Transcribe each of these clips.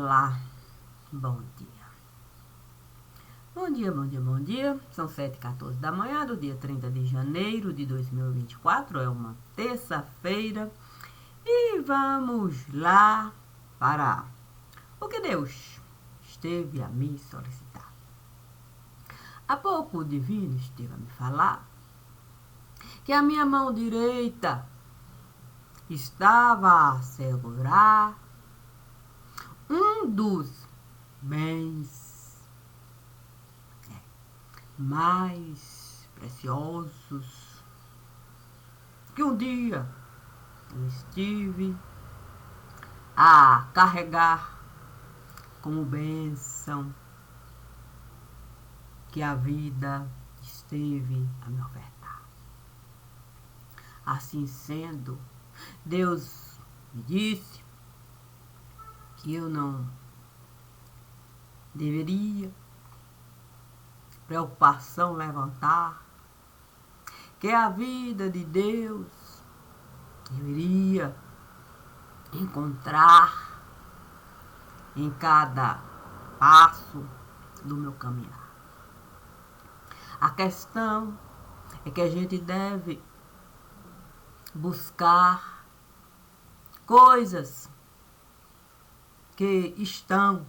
Olá, bom dia. Bom dia, bom dia, bom dia. São 7h14 da manhã do dia 30 de janeiro de 2024. É uma terça-feira. E vamos lá para o que Deus esteve a me solicitar. Há pouco o Divino esteve a me falar que a minha mão direita estava a segurar um dos bens mais preciosos que um dia eu estive a carregar como bênção que a vida esteve a me ofertar. Assim sendo, Deus me disse que eu não deveria preocupação levantar, que a vida de Deus eu iria encontrar em cada passo do meu caminhar. A questão é que a gente deve buscar coisas que estão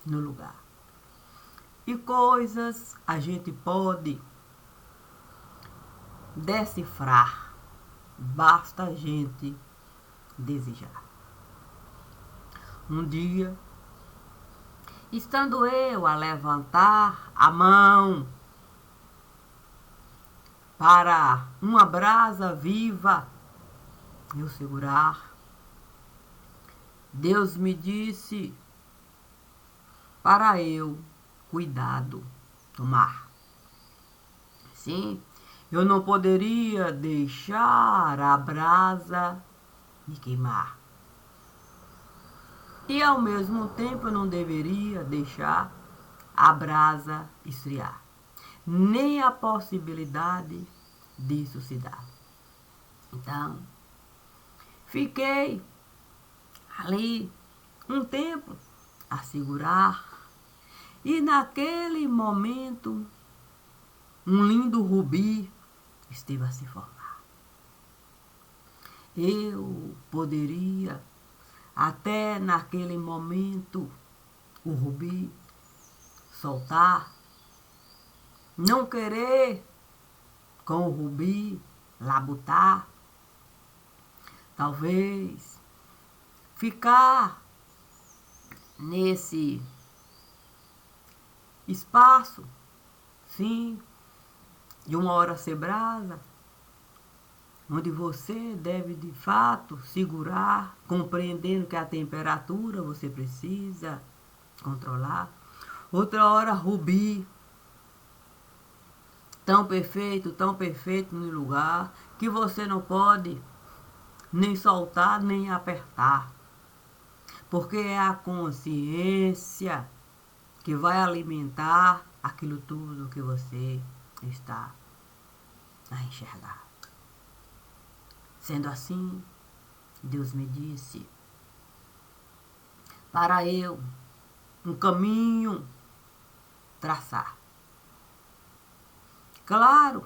no lugar. E coisas a gente pode decifrar, basta a gente desejar. Um dia, estando eu a levantar a mão para uma brasa viva eu segurar, Deus me disse para eu cuidado tomar. Sim, eu não poderia deixar a brasa me queimar. E ao mesmo tempo eu não deveria deixar a brasa esfriar. Nem a possibilidade disso se dar. Então, fiquei ali um tempo a segurar. E naquele momento, um lindo rubi esteve a se formar. Eu poderia, até naquele momento, o rubi soltar, não querer com o rubi labutar, talvez ficar nesse espaço, sim, de uma hora ser brasa, onde você deve de fato segurar, compreendendo que a temperatura você precisa controlar. Outra hora rubi, tão perfeito no lugar, que você não pode nem soltar, nem apertar. Porque é a consciência que vai alimentar aquilo tudo que você está a enxergar. Sendo assim, Deus me disse para eu um caminho traçar. Claro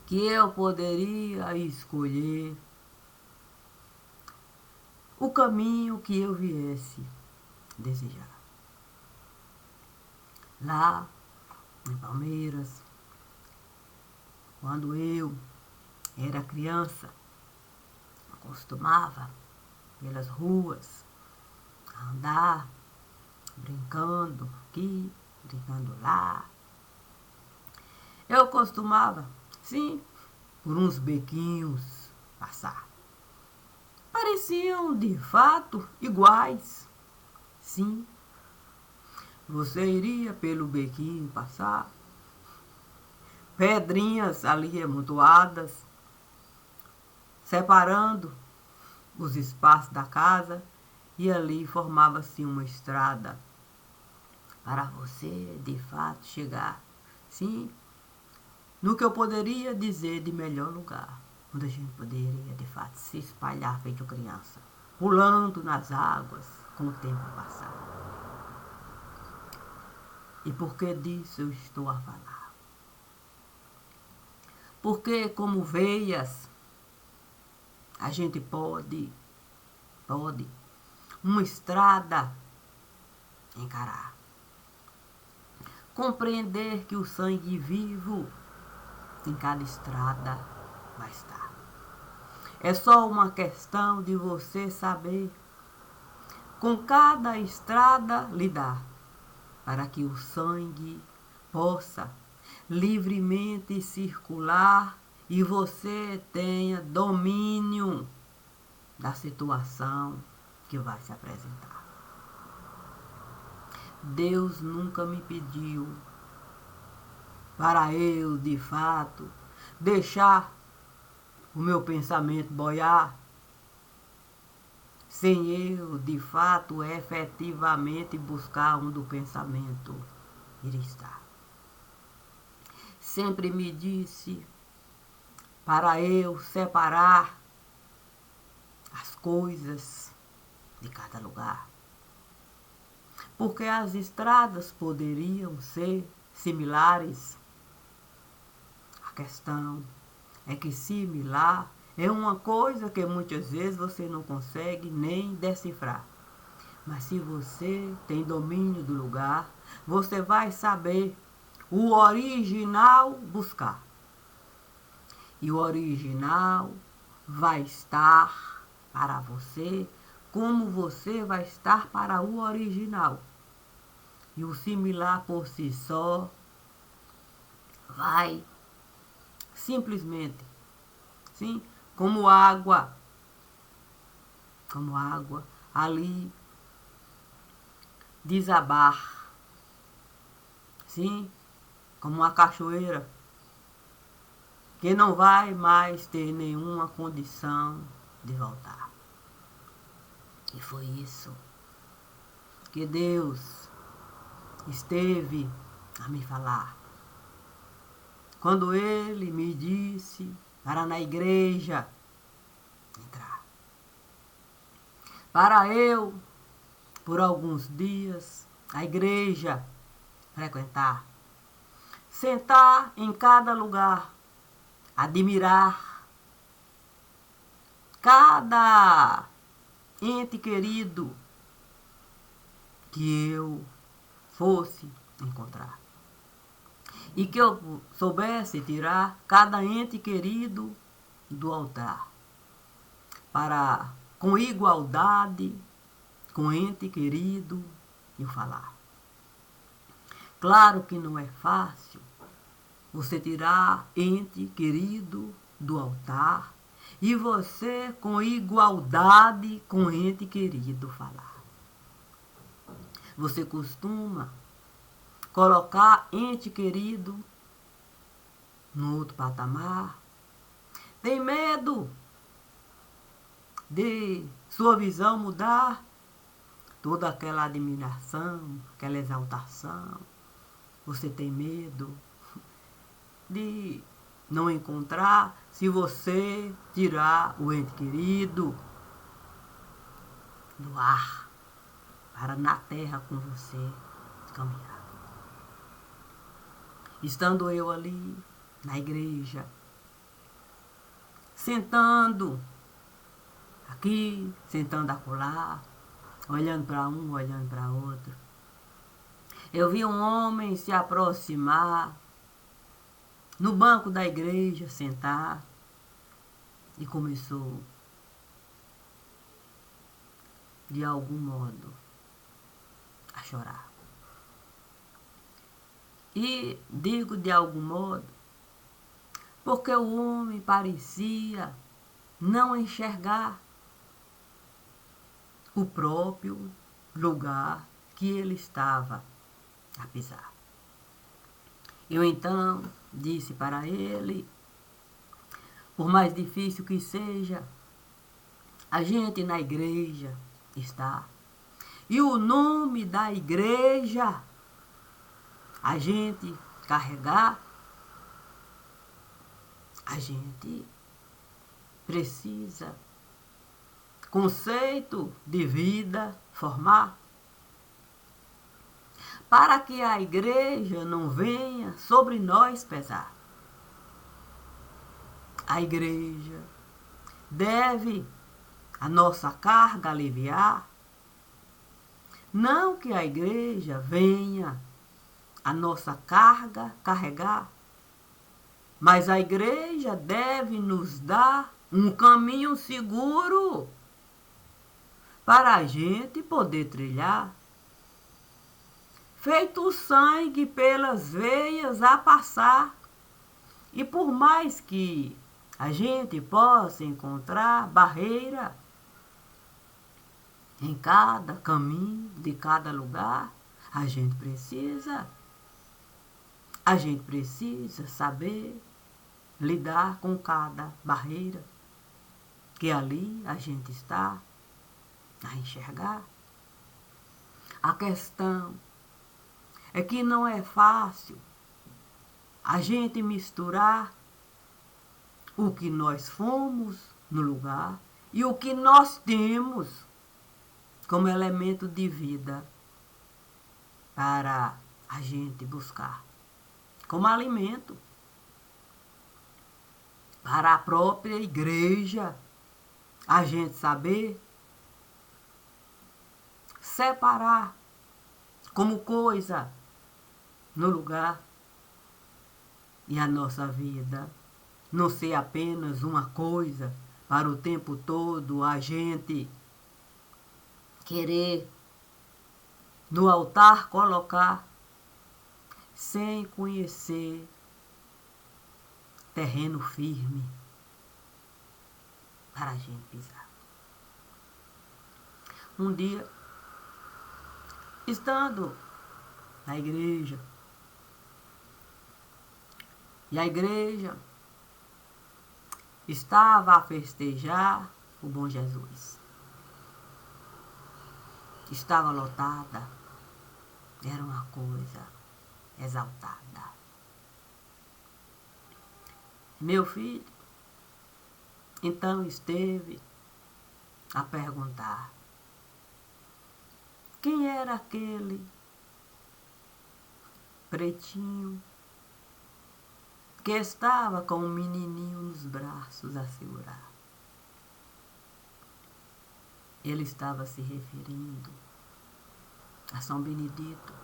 que eu poderia escolher o caminho que eu viesse desejar. Lá em Palmeiras, quando eu era criança, costumava pelas ruas andar, brincando aqui, brincando lá. Eu costumava, sim, por uns bequinhos passar. Pareciam de fato iguais, sim. Você iria pelo bequinho passar, pedrinhas ali amontoadas, separando os espaços da casa, e ali formava-se uma estrada para você de fato chegar, sim, no que eu poderia dizer de melhor lugar, onde a gente poderia de fato se espalhar feito criança. pulando nas águas com o tempo passar. E por que disso eu estou a falar? Porque como veias, a gente pode uma estrada encarar. Compreender que o sangue vivo em cada estrada vai estar. É só uma questão de você saber com cada estrada lidar, para que o sangue possa livremente circular e você tenha domínio da situação que vai se apresentar. Deus nunca me pediu para eu, de fato, deixar o meu pensamento boiar, sem eu, de fato, efetivamente buscar onde o pensamento iria estar. Sempre me disse para eu separar as coisas de cada lugar, porque as estradas poderiam ser similares. A questão é que similar é uma coisa que muitas vezes você não consegue nem decifrar. Mas se você tem domínio do lugar, você vai saber o original buscar. E o original vai estar para você como você vai estar para o original. E o similar por si só vai simplesmente, sim, como água, ali desabar, sim, como uma cachoeira, que não vai mais ter nenhuma condição de voltar. E foi isso que Deus esteve a me falar, quando Ele me disse para na igreja entrar, para eu, por alguns dias, a igreja frequentar, sentar em cada lugar, admirar cada ente querido que eu fosse encontrar. E que eu soubesse tirar cada ente querido do altar, para, com igualdade, com ente querido, eu falar. Claro que não é fácil você tirar ente querido do altar e você, com igualdade, com ente querido, falar. Você costuma colocar ente querido no outro patamar. Tem medo de sua visão mudar, toda aquela admiração, aquela exaltação. Você tem medo de não encontrar se você tirar o ente querido do ar para na terra com você caminhar. Estando eu ali na igreja, sentando aqui, sentando acolá, olhando para um, olhando para outro, eu vi um homem se aproximar no banco da igreja, sentar, e começou, de algum modo, a chorar. E digo de algum modo, porque o homem parecia não enxergar o próprio lugar que ele estava a pisar. Eu então disse para ele, por mais difícil que seja, a gente na igreja está. E o nome da igreja, a gente carregar, a gente precisa conceito de vida formar, para que a igreja não venha sobre nós pesar. A igreja deve a nossa carga aliviar, não que a igreja venha a nossa carga carregar, mas a igreja deve nos dar um caminho seguro para a gente poder trilhar. Feito o sangue pelas veias a passar, e por mais que a gente possa encontrar barreira em cada caminho, de cada lugar, a gente precisa saber lidar com cada barreira que ali a gente está a enxergar. A questão é que não é fácil a gente misturar o que nós fomos no lugar e o que nós temos como elemento de vida para a gente buscar como alimento para a própria igreja, a gente saber separar como coisa no lugar e a nossa vida não ser apenas uma coisa para o tempo todo a gente querer no altar colocar sem conhecer terreno firme para a gente pisar. Um dia, estando na igreja, e a igreja estava a festejar o bom Jesus. Estava lotada, era uma coisa exaltada. Meu filho, então esteve a perguntar: quem era aquele pretinho que estava com um menininho nos braços a segurar? Ele estava se referindo a São Benedito.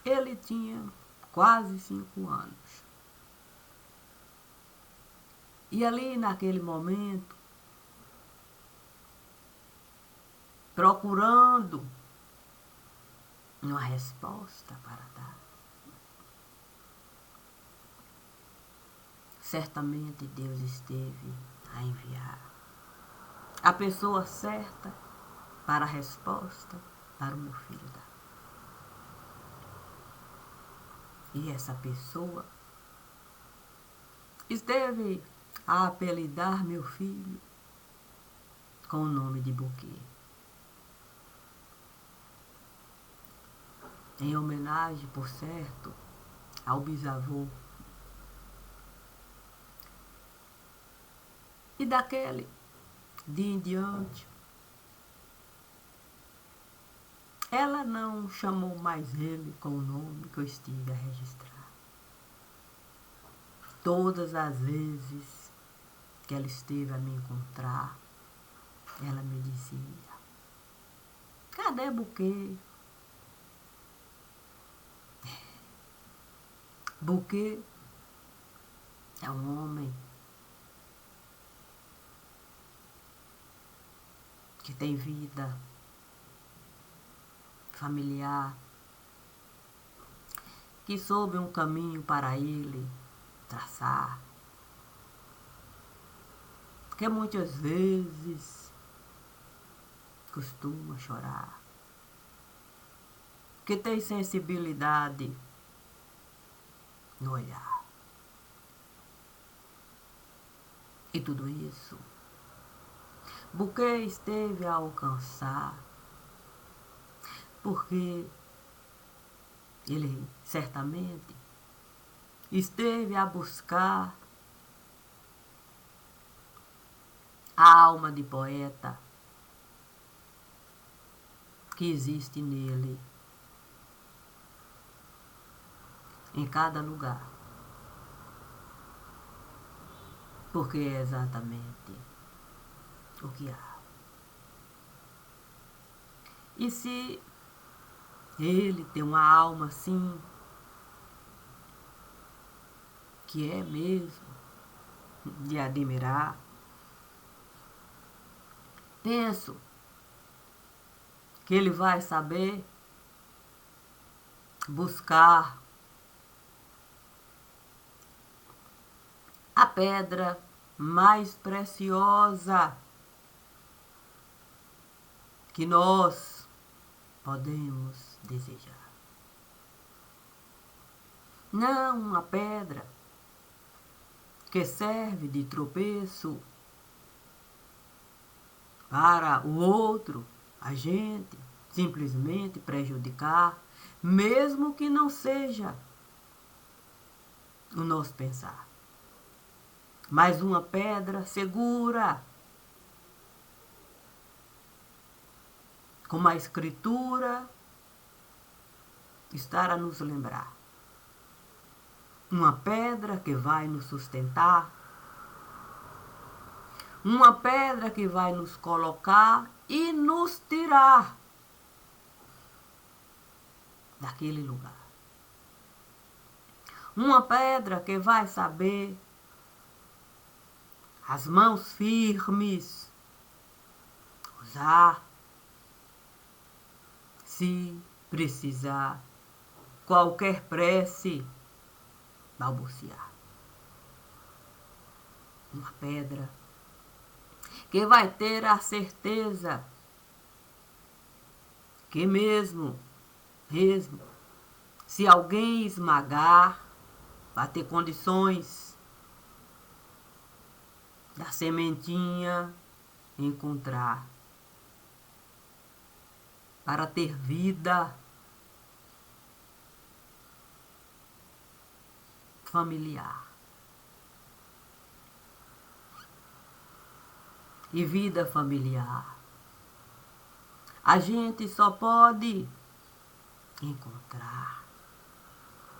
Ele tinha quase 5 anos. E ali naquele momento, procurando uma resposta para dar, certamente Deus esteve a enviar a pessoa certa para a resposta para o meu filho dar. E essa pessoa esteve a apelidar meu filho com o nome de Buquê, em homenagem, por certo, ao bisavô. E daquele dia em diante, ela não chamou mais ele com o nome que eu estive a registrar. Todas as vezes que ela esteve a me encontrar, ela me dizia: cadê Buquê? Buquê é um homem que tem vida familiar, que soube um caminho para ele traçar, que muitas vezes costuma chorar, que tem sensibilidade no olhar. E tudo isso Buquê esteve a alcançar porque ele certamente esteve a buscar a alma de poeta que existe nele, em cada lugar, porque é exatamente o que há. E se ele tem uma alma assim, que é mesmo de admirar, penso que ele vai saber buscar a pedra mais preciosa que nós podemos desejar. Não uma pedra que serve de tropeço para o outro, a gente, simplesmente prejudicar, mesmo que não seja o nosso pensar. Mas uma pedra segura, como a Escritura está a nos lembrar. Uma pedra que vai nos sustentar, uma pedra que vai nos colocar e nos tirar daquele lugar. Uma pedra que vai saber as mãos firmes usar, se precisar, qualquer prece balbuciar. Uma pedra que vai ter a certeza que mesmo, se alguém esmagar, vai ter condições da sementinha encontrar para ter vida familiar. E vida familiar a gente só pode encontrar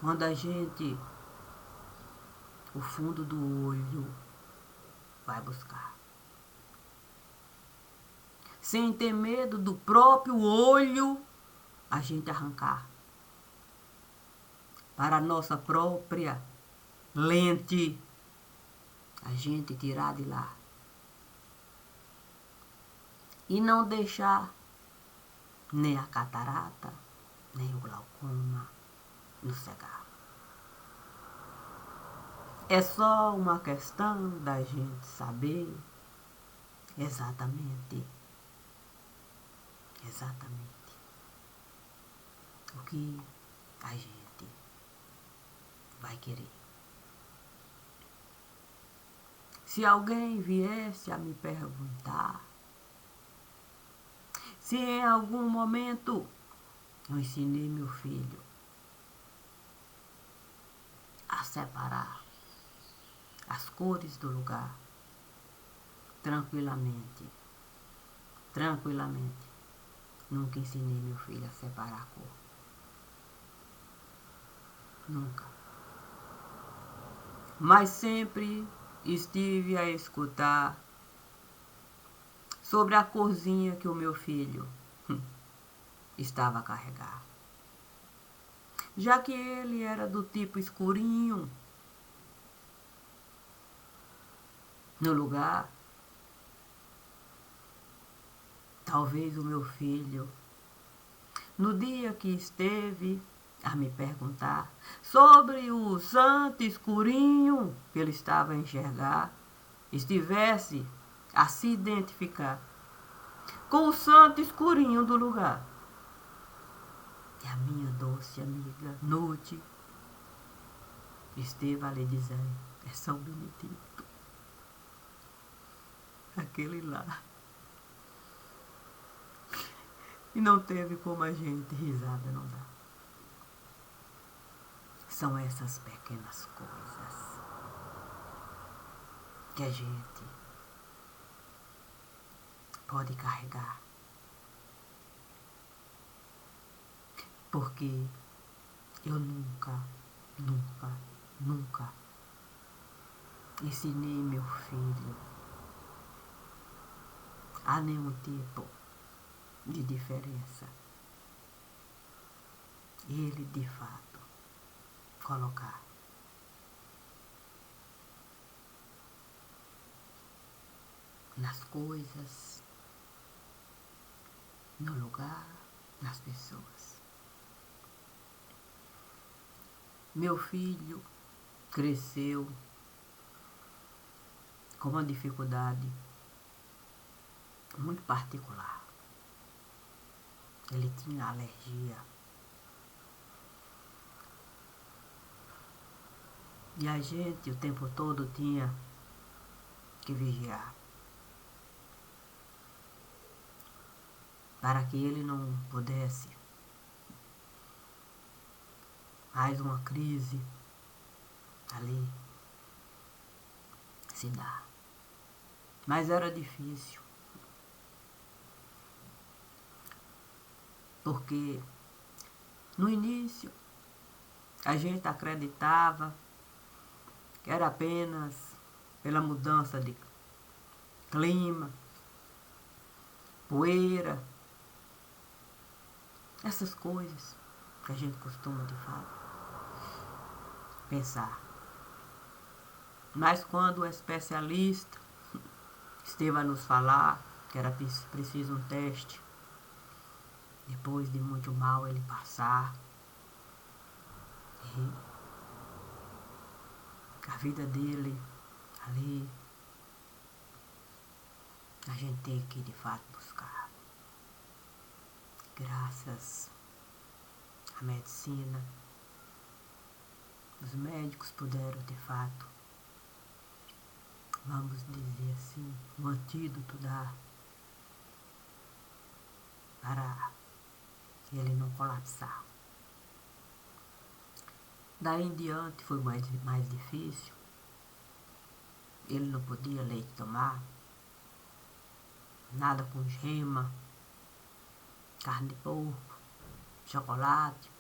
quando a gente, o fundo do olho, vai buscar. Sem ter medo do próprio olho, a gente arrancar para a nossa própria lente, a gente tirar de lá. E não deixar nem a catarata, nem o glaucoma nos cegar. É só uma questão da gente saber exatamente o que a gente vai querer. Se alguém viesse a me perguntar se em algum momento eu ensinei meu filho a separar as cores do lugar, tranquilamente, nunca ensinei meu filho a separar a cor. Nunca. Mas sempre estive a escutar sobre a corzinha que o meu filho estava a carregar. Já que ele era do tipo escurinho, no lugar, talvez o meu filho, no dia que esteve a me perguntar sobre o santo escurinho que ele estava a enxergar, estivesse a se identificar com o santo escurinho do lugar. E a minha doce amiga Nude esteve a lhe dizer: é São Benedito, aquele lá. E não teve como a gente, risada não dá. São essas pequenas coisas que a gente pode carregar. Porque eu nunca, nunca, nunca ensinei meu filho a nenhum tipo de diferença. Ele, de fato, colocar nas coisas, no lugar, nas pessoas. Meu filho cresceu com uma dificuldade muito particular. Ele tinha alergia. E a gente o tempo todo tinha que vigiar para que ele não pudesse mais uma crise ali se dar. Mas era difícil, porque no início a gente acreditava que era apenas pela mudança de clima, poeira, essas coisas que a gente costuma de fato pensar. Mas quando o especialista esteve a nos falar que era preciso um teste, depois de muito mal ele passar, e a vida dele ali, a gente tem que de fato buscar. Graças à medicina, os médicos puderam de fato, vamos dizer assim, um antídoto para ele não colapsar. Daí em diante foi mais difícil. Ele não podia leite tomar, nada com gema, carne de porco, chocolate,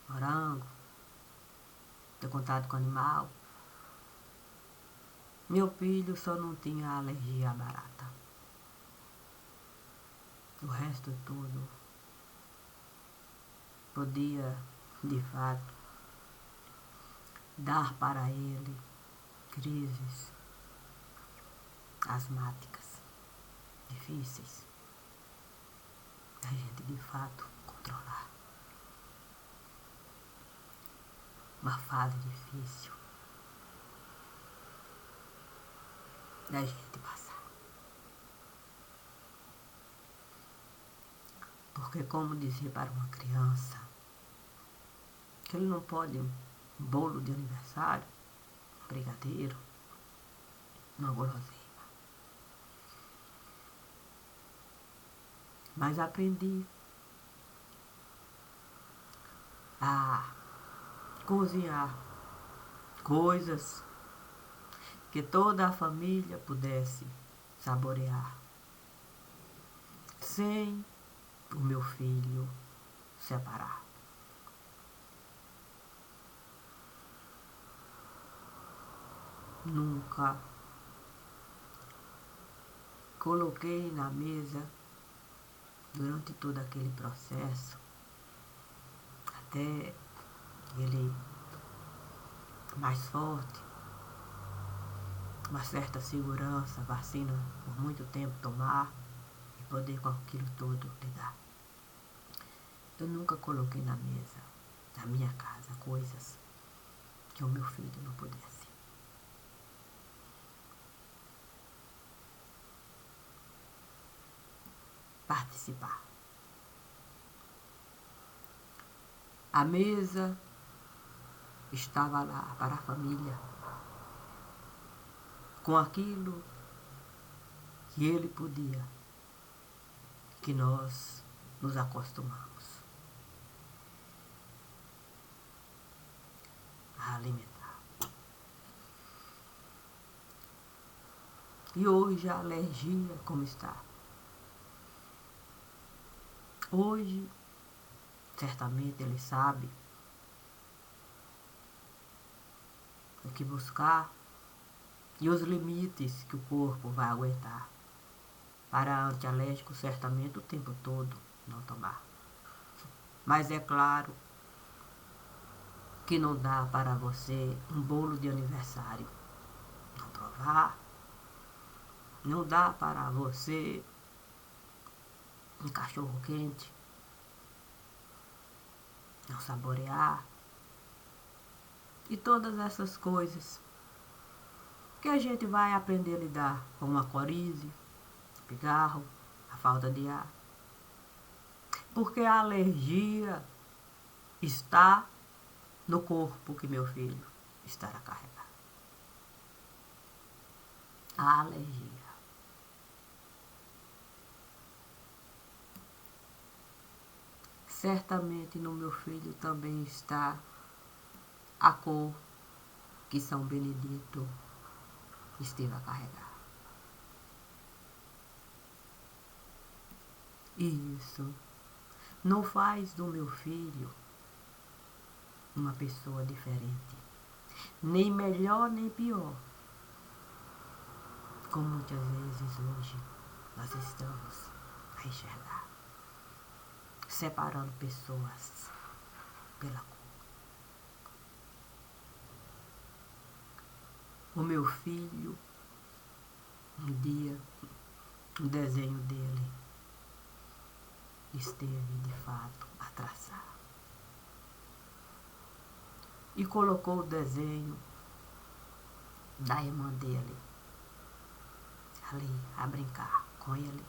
morango, ter contato com animal. Meu filho só não tinha alergia à barata. O resto tudo podia, de fato, dar para ele crises asmáticas difíceis da gente de fato controlar. Uma fase difícil da gente passar. Porque como dizer para uma criança que ele não pode um bolo de aniversário, um brigadeiro, uma guloseima. Mas aprendi a cozinhar coisas que toda a família pudesse saborear, sem o meu filho separar. Nunca coloquei na mesa durante todo aquele processo, até ele mais forte, uma certa segurança, vacina por muito tempo tomar e poder com aquilo tudo lidar. Eu nunca coloquei na mesa, na minha casa, coisas que o meu filho não pudesse. Participar. A mesa estava lá para a família, com aquilo que ele podia, que nós nos acostumamos a alimentar. E hoje a alergia como está? Hoje, certamente ele sabe o que buscar e os limites que o corpo vai aguentar. Para antialérgico, certamente o tempo todo não tomar. Mas é claro que não dá para você um bolo de aniversário não provar. Não dá para você um cachorro quente não saborear. E todas essas coisas que a gente vai aprender a lidar com uma corize, pigarro, a falta de ar. Porque a alergia está no corpo que meu filho estará carregando. A alergia. Certamente no meu filho também está a cor que São Benedito esteve a carregar. E isso não faz do meu filho uma pessoa diferente, nem melhor nem pior, como muitas vezes hoje nós estamos a enxergar, separando pessoas pela cor. O meu filho, um dia, o desenho dele esteve de fato a traçar. E colocou o desenho da irmã dele ali a brincar com ele.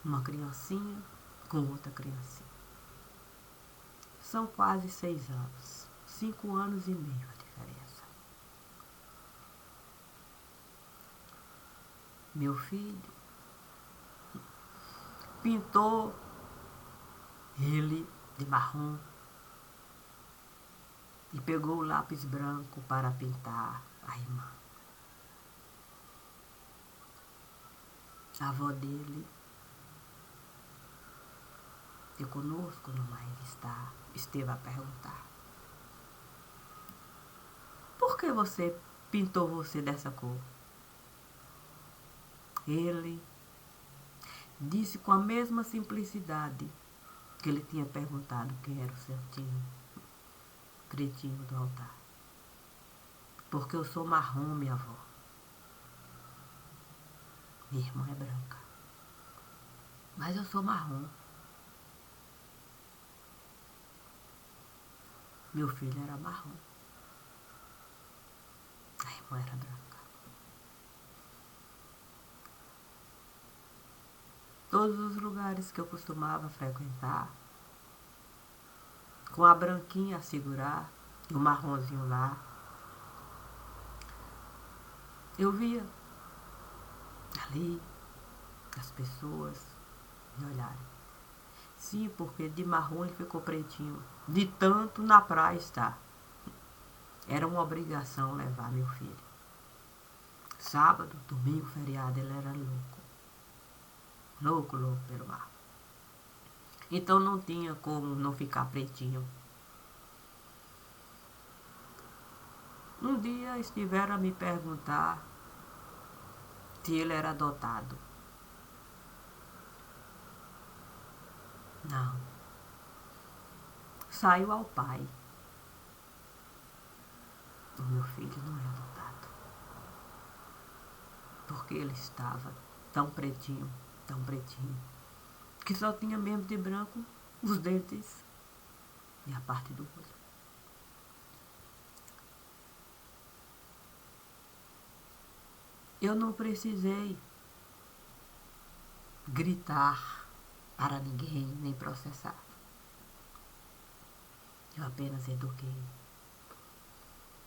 Uma criancinha com outra criancinha. São quase 6 anos, 5 anos e meio a diferença. Meu filho pintou ele de marrom e pegou o lápis branco para pintar a irmã. A avó dele, que conosco numa revista, esteve a perguntar: por que você pintou você dessa cor? Ele disse com a mesma simplicidade que ele tinha perguntado quem era o santinho pretinho do altar. Porque eu sou marrom, minha avó. Minha irmã é branca. Mas eu sou marrom. Meu filho era marrom. A irmã era branca. Todos os lugares que eu costumava frequentar, com a branquinha a segurar, e o marronzinho lá, eu via ali as pessoas me olharem. Sim, porque de marrom ele ficou pretinho. De tanto na praia estar. Era uma obrigação levar meu filho. Sábado, domingo, feriado, ele era louco. Louco, louco pelo mar. Então não tinha como não ficar pretinho. Um dia estiveram a me perguntar se ele era adotado. Não. Saiu ao pai. O meu filho não é adotado. Porque ele estava tão pretinho, que só tinha mesmo de branco os dentes e a parte do olho. Eu não precisei gritar para ninguém, nem processar. Eu apenas eduquei,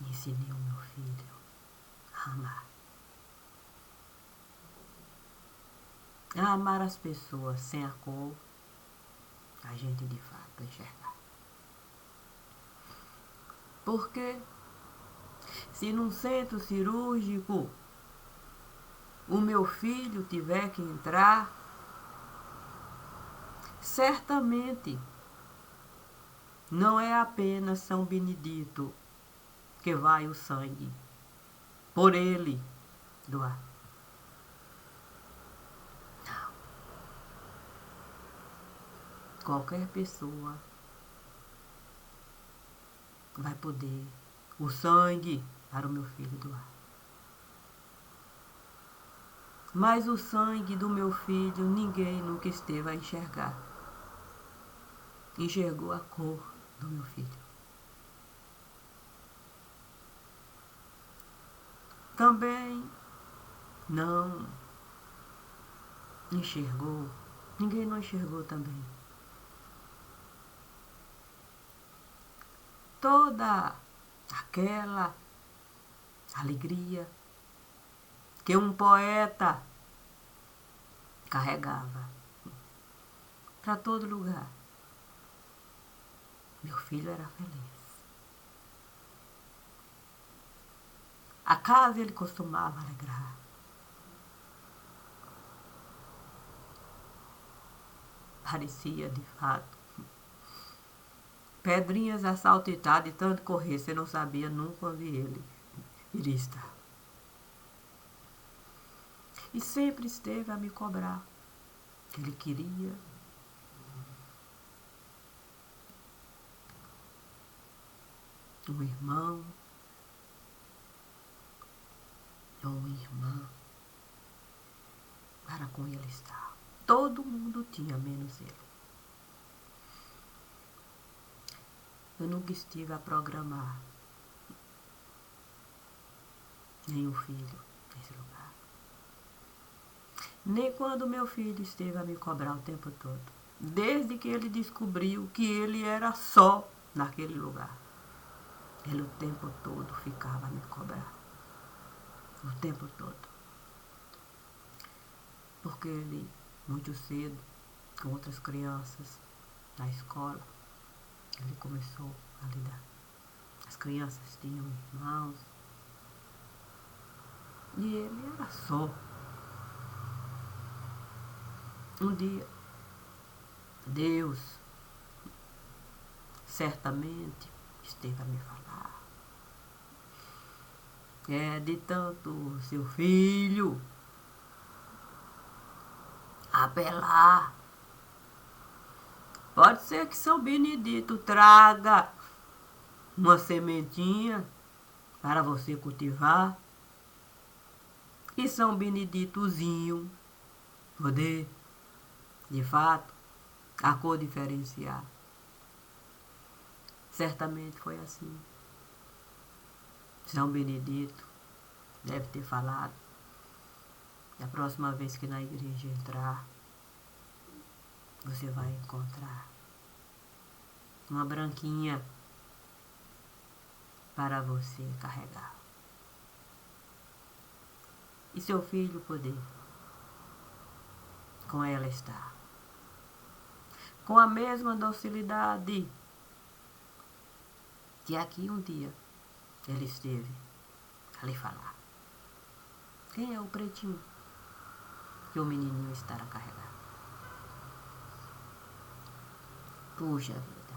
ensinei o meu filho a amar. A amar as pessoas sem a cor, a gente de fato enxergar. Porque se num centro cirúrgico o meu filho tiver que entrar, certamente não é apenas São Benedito que vai o sangue por ele doar. Não. Qualquer pessoa vai poder o sangue para o meu filho doar. Mas o sangue do meu filho ninguém nunca esteve a enxergar. Enxergou a cor do meu filho. Também não enxergou, ninguém não enxergou também toda aquela alegria que um poeta carregava para todo lugar. Meu filho era feliz. A casa ele costumava alegrar. Parecia, de fato, pedrinhas assaltadas de tanto correr, você não sabia nunca onde ele iria estar. E sempre esteve a me cobrar. Ele queria um irmão ou uma irmã para com ele estar. Todo mundo tinha, menos ele. Eu nunca estive a programar nenhum filho nesse lugar. Nem quando meu filho esteve a me cobrar o tempo todo. Desde que ele descobriu que ele era só naquele lugar. Ele o tempo todo ficava a me cobrar. O tempo todo. Porque ele, muito cedo, com outras crianças na escola, ele começou a lidar. As crianças tinham irmãos. E ele era só. Um dia, Deus certamente esteve a me falar. É de tanto seu filho apelar. Pode ser que São Benedito traga uma sementinha para você cultivar e São Beneditozinho poder, de fato, a cor diferenciar. Certamente foi assim. São Benedito deve ter falado. Da próxima vez que na igreja entrar, você vai encontrar uma branquinha para você carregar. E seu filho poder com ela estar. Com a mesma docilidade que aqui um dia ele esteve a lhe falar. Quem é o pretinho que o menininho estará a carregar? Puxa vida,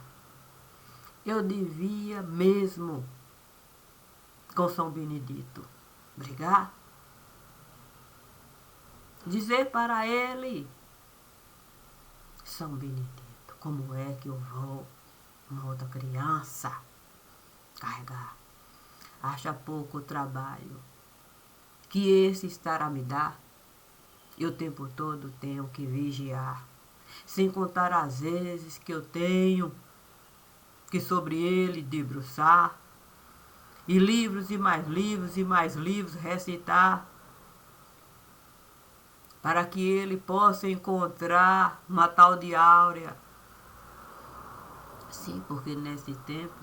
eu devia mesmo com São Benedito brigar, dizer para ele: São Benedito, como é que eu vou uma outra criança carregar? Acha pouco trabalho que esse estará a me dar? E o tempo todo tenho que vigiar, sem contar as vezes que eu tenho que sobre ele debruçar, e livros e mais livros recitar, para que ele possa encontrar uma tal de Áurea. Sim, porque nesse tempo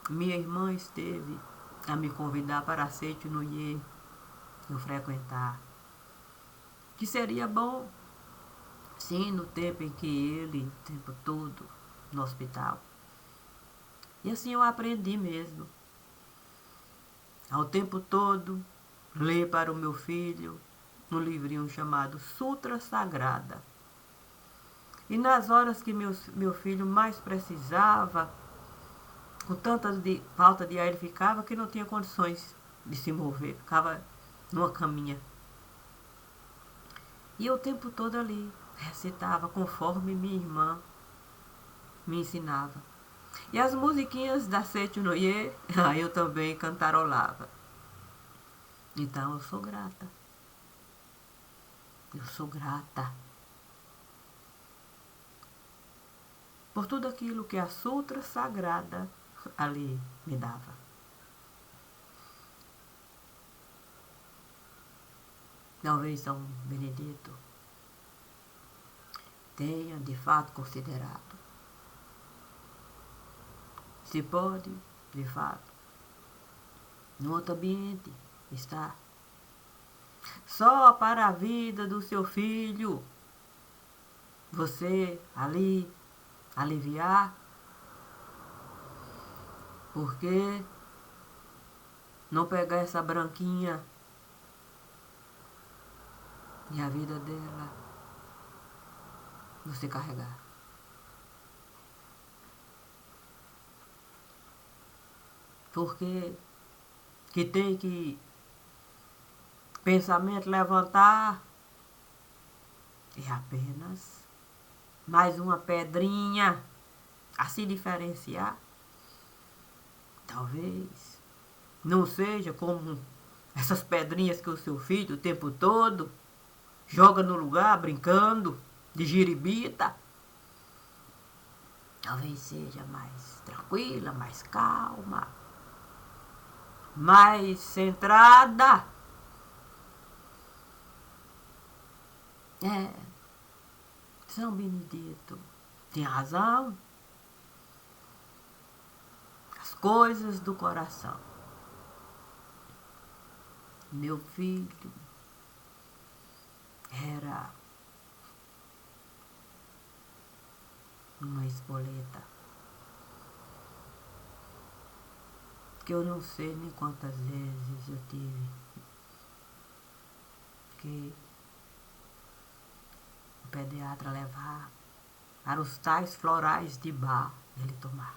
minha irmã esteve a me convidar para aceite no IE, eu frequentar. Que seria bom, sim, no tempo em que ele, o tempo todo, no hospital. E assim eu aprendi mesmo. Ao tempo todo, ler para o meu filho um livrinho chamado Sutra Sagrada. E nas horas que meu filho mais precisava, com tanta falta de ar, ele ficava que não tinha condições de se mover, ficava numa caminha. E eu o tempo todo ali recitava conforme minha irmã me ensinava. E as musiquinhas da Sete Noye, eu também cantarolava. Então eu sou grata. Eu sou grata por tudo aquilo que a Sutra Sagrada ali me dava. Talvez São Benedito tenha de fato considerado. Se pode, de fato, no outro ambiente estar só para a vida do seu filho, você ali aliviar, porque não pegar essa branquinha e a vida dela você carregar. Porque que tem que pensamento levantar é apenas mais uma pedrinha a se diferenciar. Talvez não seja como essas pedrinhas que o seu filho o tempo todo joga no lugar brincando de giribita. Talvez seja mais tranquila, mais calma, mais centrada. São Benedito tem razão. As coisas do coração. Meu filho era uma espoleta que eu não sei nem quantas vezes eu tive que o pediatra levar para os tais florais de bar ele tomar,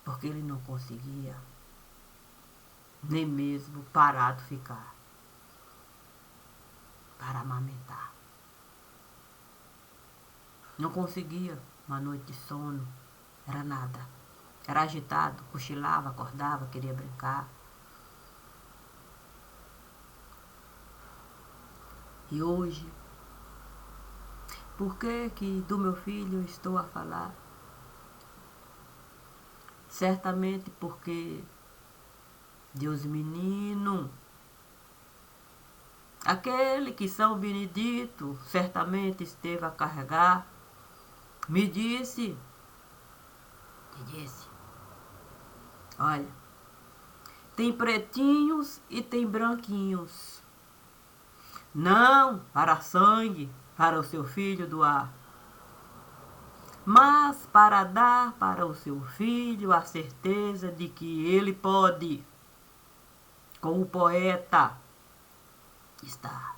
porque ele não conseguia nem mesmo parado ficar para amamentar. Não conseguia uma noite de sono, era nada. Era agitado, cochilava, acordava, queria brincar. E hoje, por que do meu filho eu estou a falar? Certamente porque Deus menino, aquele que São Benedito certamente esteve a carregar, me disse, olha, tem pretinhos e tem branquinhos. Não para sangue, para o seu filho doar, mas para dar para o seu filho a certeza de que ele pode, com o poeta, estar.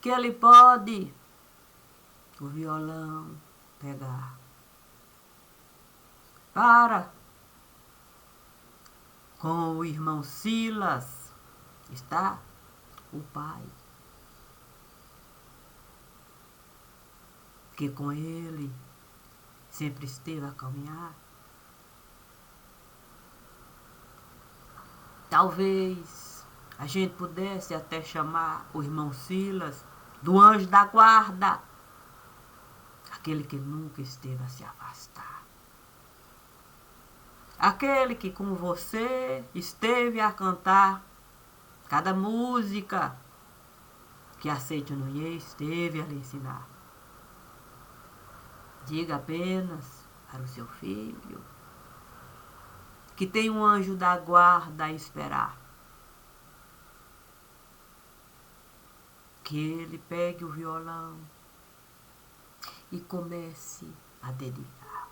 Que ele pode o violão pegar. Para com o irmão Silas está o pai, que com ele sempre esteve a caminhar. Talvez a gente pudesse até chamar o irmão Silas do anjo da guarda, aquele que nunca esteve a se afastar, aquele que com você esteve a cantar cada música que a Sete Noye esteve a lhe ensinar. Diga apenas para o seu filho que tem um anjo da guarda a esperar, que ele pegue o violão e comece a dedicar,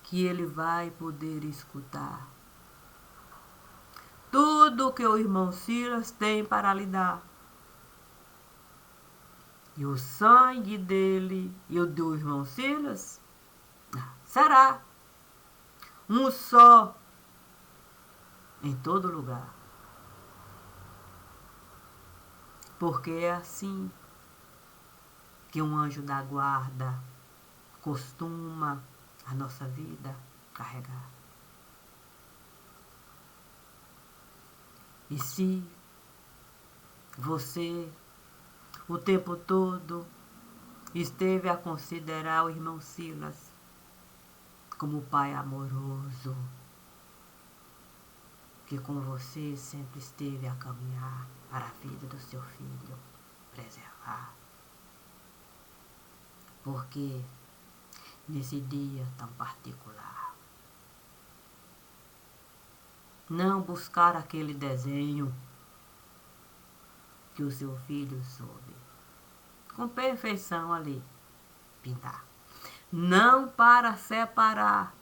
que ele vai poder escutar tudo tudo que o irmão Silas tem para lhe dar. E o sangue dele e o do irmão Silas será um só em todo lugar. Porque é assim que um anjo da guarda costuma a nossa vida carregar. E se você o tempo todo esteve a considerar o irmão Silas como pai amoroso, que com você sempre esteve a caminhar para a vida do seu filho, preservar. Porque nesse dia tão particular, não buscar aquele desenho que o seu filho soube com perfeição ali pintar. Não para separar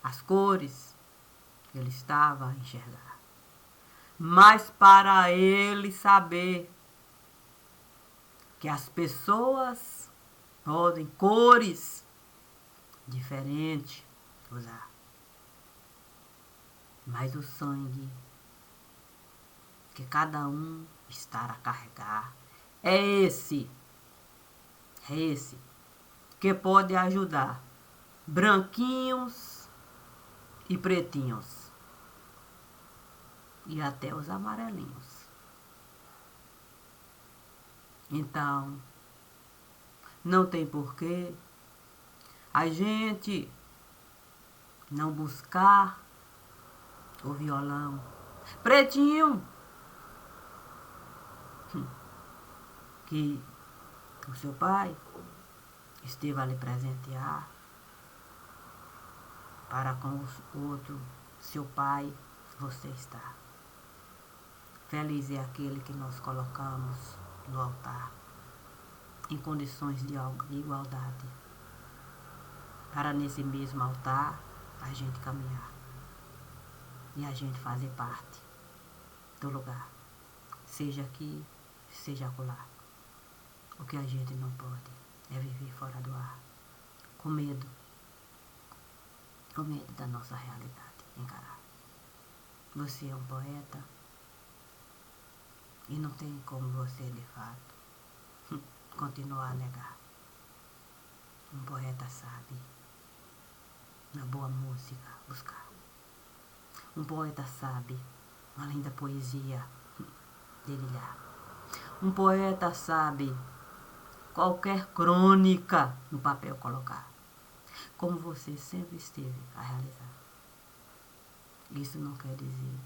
as cores que ele estava a enxergar, mas para ele saber que as pessoas podem cores diferentes usar, mas o sangue que cada um está a carregar é esse que pode ajudar branquinhos e pretinhos e até os amarelinhos. Então, não tem porquê a gente não buscar o violão pretinho que o seu pai esteve a lhe presentear para com o outro seu pai você está. Feliz é aquele que nós colocamos no altar em condições de igualdade, para nesse mesmo altar a gente caminhar e a gente fazer parte do lugar, seja aqui, seja acolá. O que a gente não pode é viver fora do ar, com medo da nossa realidade encarar. Você é um poeta e não tem como você, de fato, continuar a negar. Um poeta sabe, na boa música, buscar. Um poeta sabe, uma linda poesia, dedilhar. Um poeta sabe qualquer crônica no papel colocar, como você sempre esteve a realizar. Isso não quer dizer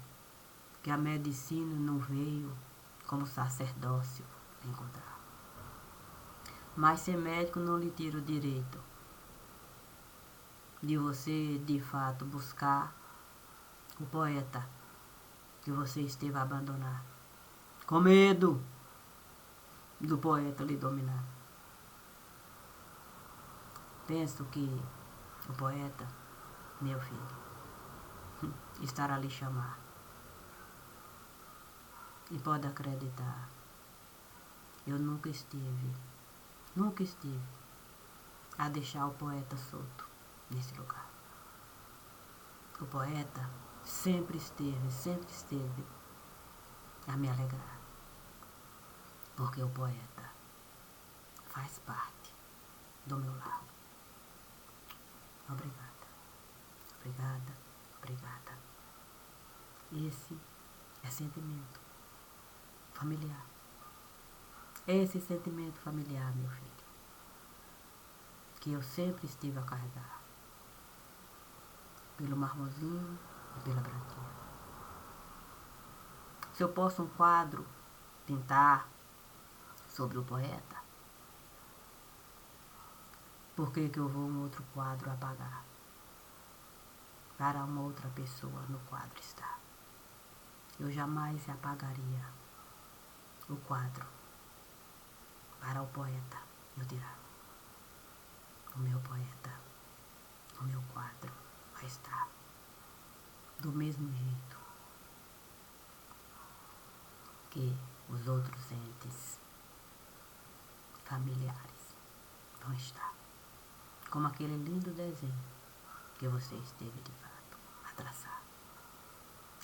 que a medicina não veio como sacerdócio encontrar. Mas ser médico não lhe tira o direito de você, de fato, buscar o poeta que você esteve a abandonar, com medo do poeta lhe dominar. Penso que o poeta, meu filho, estará a lhe chamar. E pode acreditar, eu nunca estive a deixar o poeta solto nesse lugar. O poeta sempre esteve a me alegrar, porque o poeta faz parte do meu lar. Obrigada. Esse é sentimento familiar. Esse sentimento familiar, meu filho, que eu sempre estive a carregar, pelo marronzinho e pela branquinha. Se eu posso um quadro pintar sobre o poeta, por que eu vou um outro quadro apagar? Para uma outra pessoa no quadro estar. Eu jamais apagaria o quadro para o poeta. Eu dirá, o meu poeta, o meu quadro vai estar do mesmo jeito, que os outros entes familiares vão estar. Como aquele lindo desenho que você esteve de fato a traçar.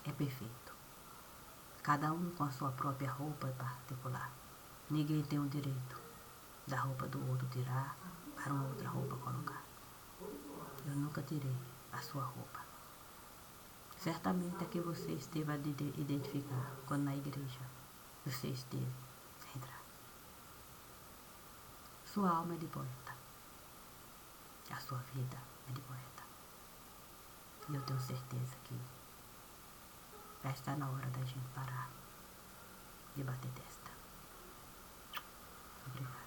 É perfeito. Cada um com a sua própria roupa particular. Ninguém tem o direito da roupa do outro tirar para uma outra roupa colocar. Eu nunca tirei a sua roupa. Certamente é que você esteve a identificar quando na igreja você esteve a entrar. Sua alma é de poeta. A sua vida é de poeta. E eu tenho certeza que já está na hora da gente parar de bater testa. Obrigada.